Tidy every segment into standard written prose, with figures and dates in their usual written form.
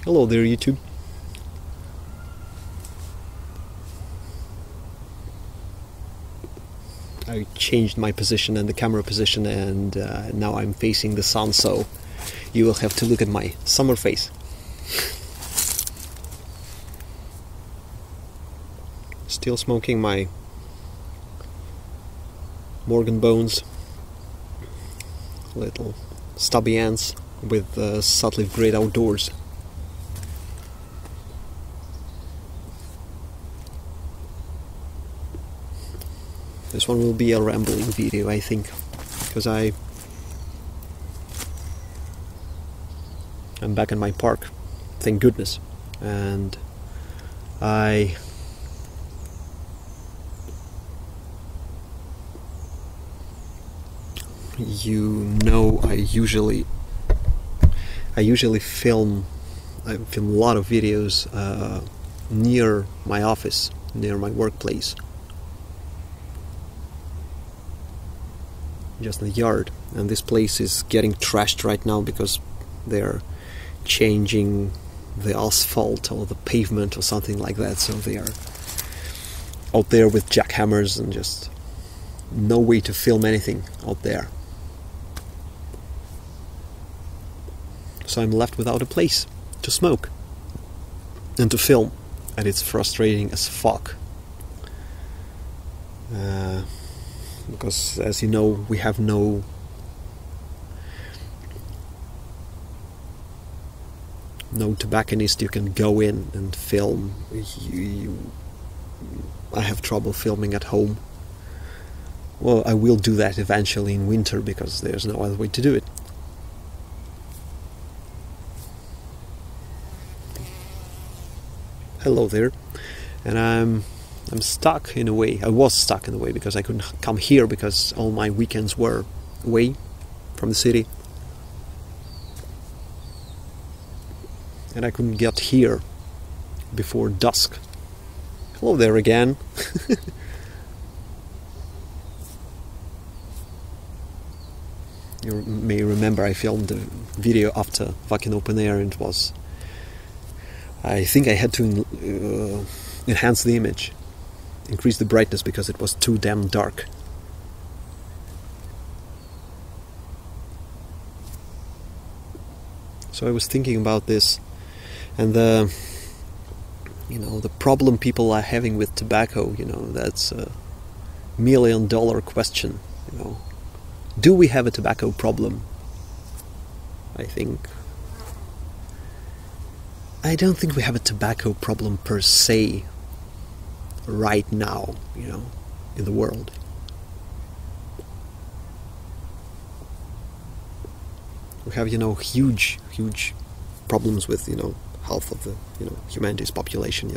Hello there, YouTube. I changed my position and the camera position, and now I'm facing the sun, so you will have to look at my summer face. Still smoking my Morgan Bones, little stubby ends with Sutliff Great Outdoors. This one will be a rambling video, I think, because I'm back in my park, thank goodness, and I usually film a lot of videos near my office, near my workplace, just in the yard, and this place is getting trashed right now because they're changing the asphalt or the pavement or something like that, so they are out there with jackhammers and just no way to film anything out there. So I'm left without a place to smoke and to film, and it's frustrating as fuck. Because, as you know, we have no tobacconist you can go in and film. I have trouble filming at home. Well, I will do that eventually in winter because there's no other way to do it. Hello there, and I'm stuck in a way. I was stuck in a way because I couldn't come here because all my weekends were away from the city, and I couldn't get here before dusk. Hello there again. You may remember I filmed the video after Wacken Open Air, and it was, I think I had to enhance the image, increase the brightness because it was too damn dark. So I was thinking about this, and the problem people are having with tobacco, that's a $1 million question. Do we have a tobacco problem? I don't think we have a tobacco problem per se right now, in the world. We have, huge problems with, health of the, humanity's population,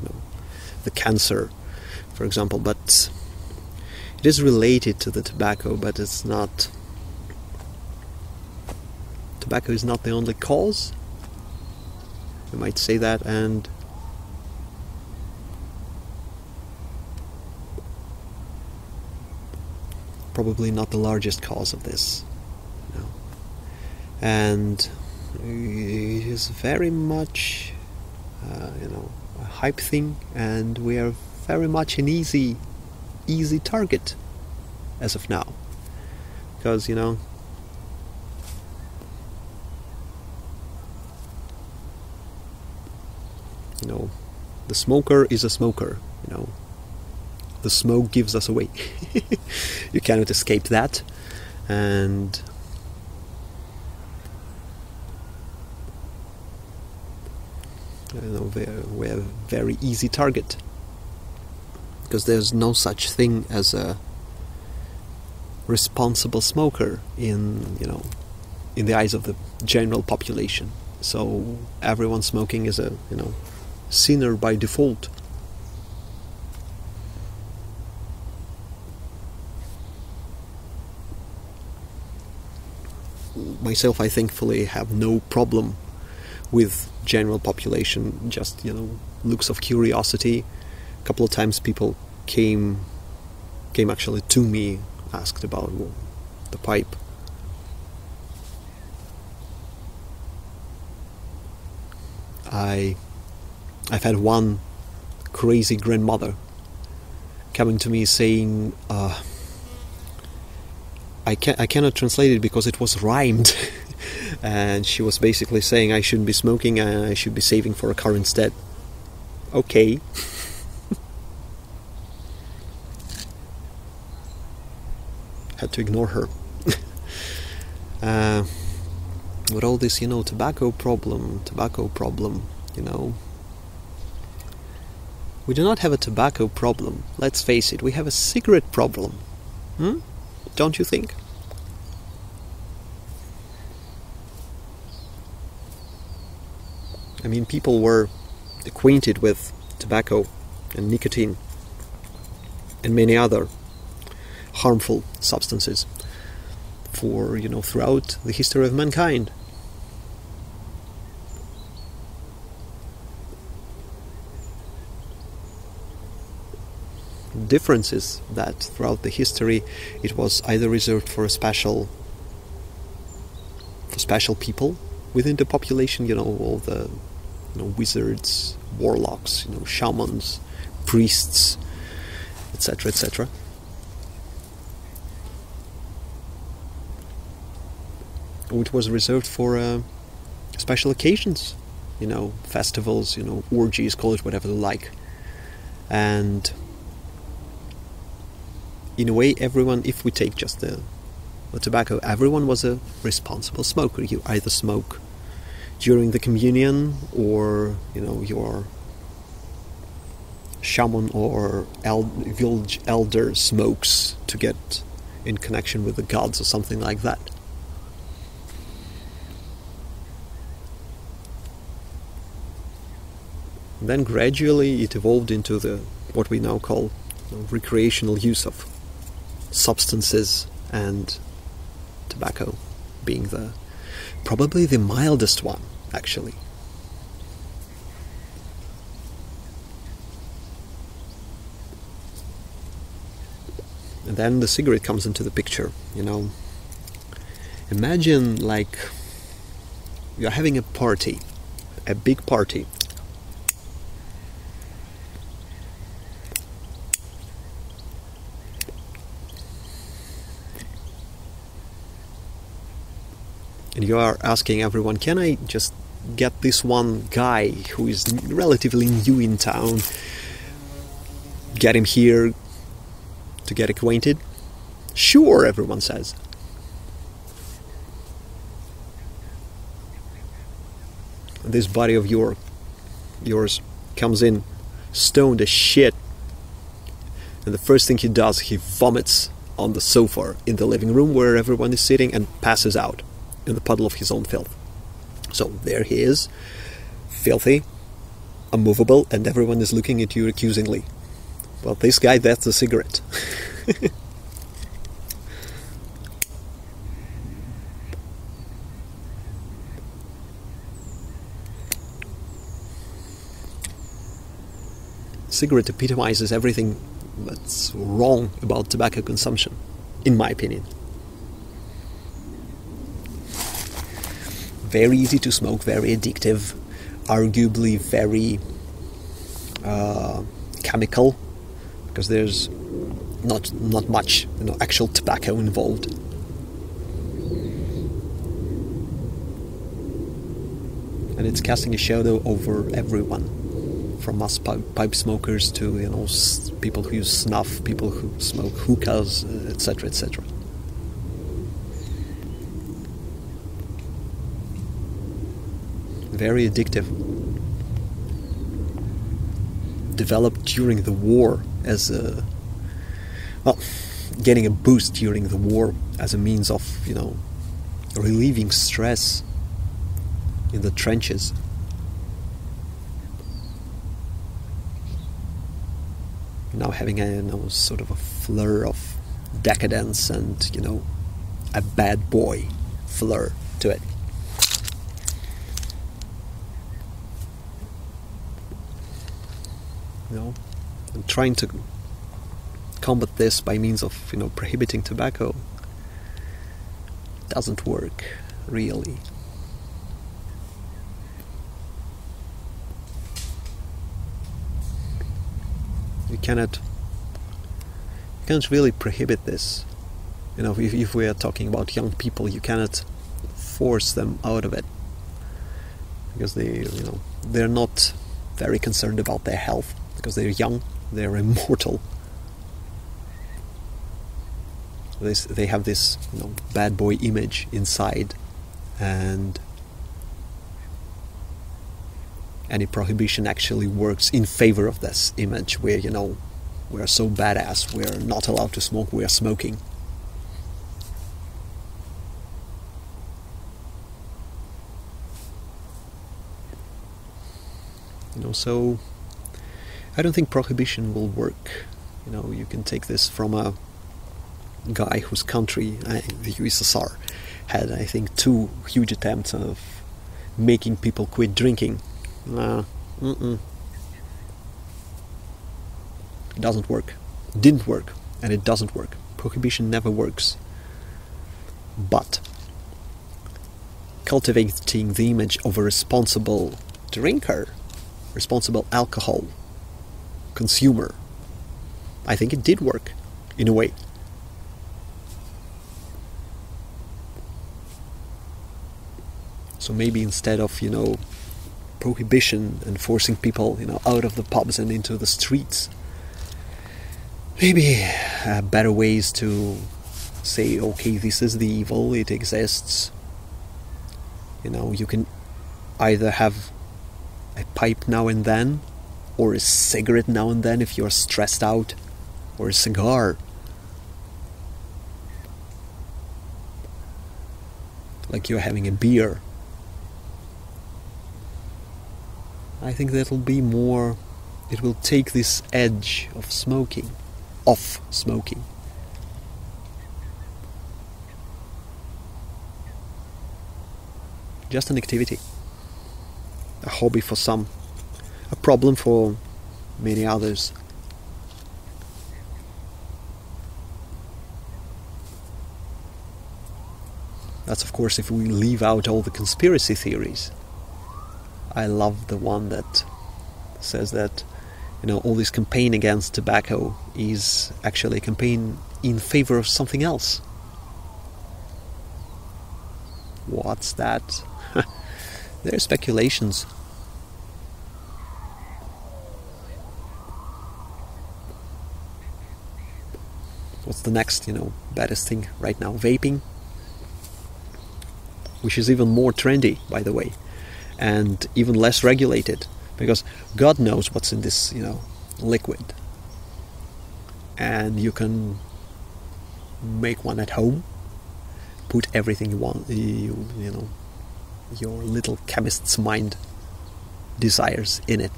the cancer, for example, but it is related to the tobacco, but it's not. Tobacco is not the only cause. You might say that, and probably not the largest cause of this. And it is very much, a hype thing, and we are very much an easy target as of now, because the smoker is a smoker. The smoke gives us away. You cannot escape that, and we're a very easy target because there's no such thing as a responsible smoker in the eyes of the general population. So everyone smoking is a sinner by default. Myself, I thankfully have no problem with general population, just looks of curiosity. A couple of times people came actually to me, asked about the pipe. I've had one crazy grandmother coming to me saying, I cannot translate it because it was rhymed. And she was basically saying I shouldn't be smoking and I should be saving for a car instead. Okay. Had to ignore her. With all this, tobacco problem, we do not have a tobacco problem. Let's face it, we have a cigarette problem. Don't you think? I mean, people were acquainted with tobacco and nicotine and many other harmful substances for, throughout the history of mankind. The difference is that throughout the history it was either reserved for special people within the population, all the wizards, warlocks, shamans, priests, etc., etc. It was reserved for special occasions, festivals, orgies, call it whatever they like. And in a way, everyone, if we take just the tobacco, everyone was a responsible smoker. You either smoke during the communion, or your shaman or village elder smokes to get in connection with the gods or something like that. And then gradually it evolved into what we now call recreational use of substances, and tobacco being probably the mildest one, actually. And then the cigarette comes into the picture, Imagine like you're having a party, a big party. And you are asking everyone, can I just get this one guy who is relatively new in town, get him here to get acquainted? Sure, everyone says. And this buddy of yours comes in stoned as shit, and the first thing he does, he vomits on the sofa in the living room where everyone is sitting and passes out in the puddle of his own filth. So there he is, filthy, unmovable, and everyone is looking at you accusingly. Well, this guy, that's a cigarette. Cigarette epitomizes everything that's wrong about tobacco consumption, in my opinion. Very easy to smoke, very addictive, arguably very chemical, because there's not much actual tobacco involved. And it's casting a shadow over everyone, from us pipe smokers to people who use snuff, people who smoke hookahs, etc., etc. Very addictive. Developed during the war as getting a boost during the war as a means of, relieving stress in the trenches. Now having a sort of a fleur of decadence and, a bad boy fleur to it. And trying to combat this by means of, prohibiting tobacco doesn't work, really. You cannot really prohibit this. You know, if we are talking about young people, you cannot force them out of it, because they're not very concerned about their health, because they're young, they're immortal. They have this bad boy image inside, and any prohibition actually works in favor of this image, where we're so badass, we're not allowed to smoke, we're smoking. So I don't think prohibition will work. You can take this from a guy whose country, the USSR, had, I think, 2 huge attempts of making people quit drinking. It doesn't work. Didn't work, and it doesn't work. Prohibition never works. But cultivating the image of a responsible drinker, responsible alcohol consumer, I think it did work, in a way. So maybe instead of, prohibition and forcing people, out of the pubs and into the streets, maybe better ways to say, okay, this is the evil, it exists. You can either have a pipe now and then, or a cigarette now and then if you're stressed out, or a cigar. Like you're having a beer. I think that'll be more, it will take this edge of smoking, off smoking. Just an activity, a hobby for some, a problem for many others. That's of course if we leave out all the conspiracy theories. I love the one that says that all this campaign against tobacco is actually a campaign in favor of something else. What's that? They're speculations. What's the next, baddest thing right now? Vaping, which is even more trendy, by the way, and even less regulated, because God knows what's in this, liquid. And you can make one at home, put everything you want, your little chemist's mind desires in it.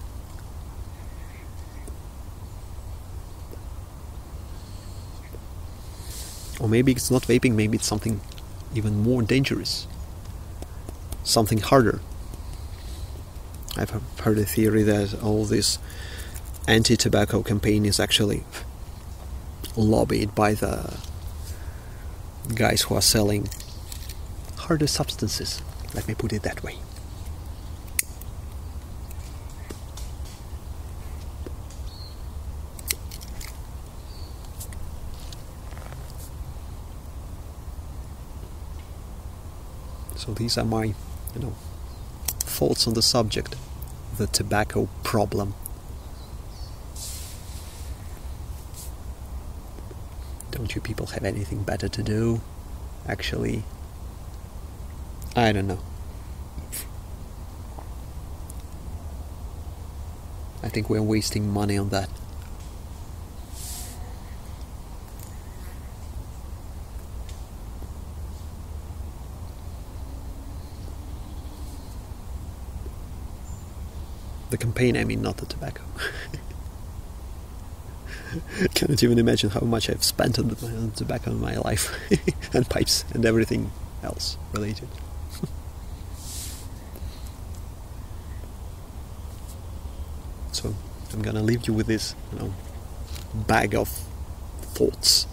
Or maybe it's not vaping, maybe it's something even more dangerous, something harder. I've heard a theory that all this anti-tobacco campaign is actually lobbied by the guys who are selling harder substances. Let me put it that way. So these are my, thoughts on the subject, the tobacco problem. Don't you people have anything better to do? Actually, I don't know. I think we're wasting money on that. The campaign, I mean, not the tobacco. Cannot even imagine how much I've spent on tobacco in my life, and pipes and everything else related. So I'm gonna leave you with this, bag of thoughts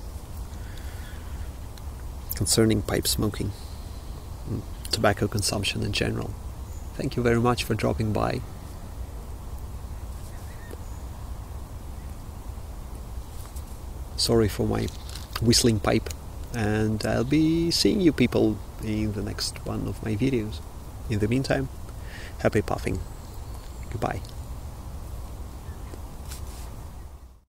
concerning pipe smoking and tobacco consumption in general. Thank you very much for dropping by. Sorry for my whistling pipe, and I'll be seeing you people in the next one of my videos. In the meantime, happy puffing. Goodbye.